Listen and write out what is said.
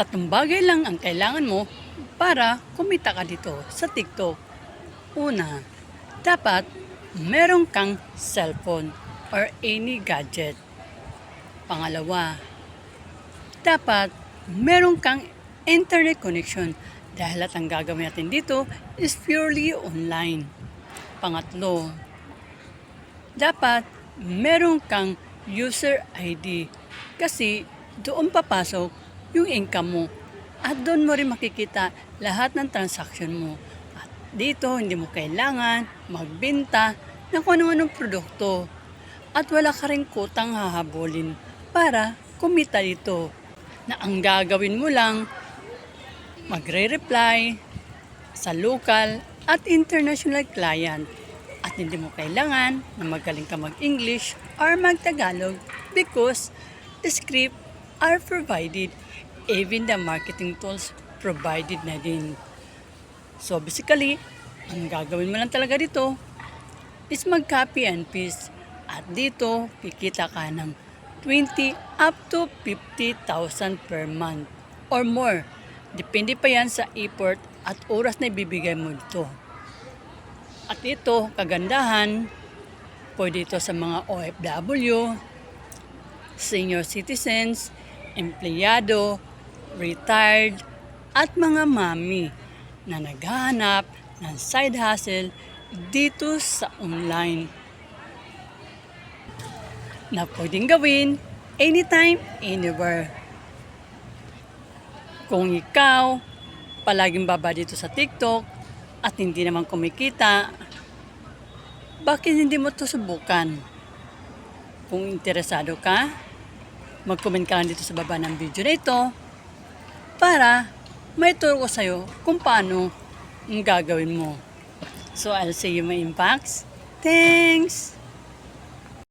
Tatlong bagay lang ang kailangan mo para kumita ka dito sa TikTok. Una, dapat meron kang cellphone or any gadget. Pangalawa, dapat meron kang internet connection dahil at ang gagawin natin dito is purely online. Pangatlo, dapat meron kang user ID kasi doon papasok yung income mo at doon mo rin makikita lahat ng transaction mo. At dito hindi mo kailangan magbenta ng kung anong produkto at wala ka rin kutang hahabulin para kumita dito, na ang gagawin mo lang magre-reply sa local at international client at hindi mo kailangan na magaling ka mag-English or mag-Tagalog because script are provided, even the marketing tools provided na din. So basically, ang gagawin mo lang talaga dito is mag-copy and paste at dito kikita ka ng 20 up to 50,000 per month or more. Depende pa yan sa effort at oras na ibibigay mo dito. At ito, kagandahan, pwede ito sa mga OFW, senior citizens, empleyado, retired, at mga mami na naghahanap ng side hustle dito sa online na pwedeng gawin anytime, anywhere. Kung ikaw palaging baba dito sa TikTok at hindi naman kumikita, bakit hindi mo ito subukan? Kung interesado ka, mag-comment ka lang dito sa baba ng video na ito para may turo ko sa'yo kung paano ang gagawin mo. So I'll see you my impacts. Thanks!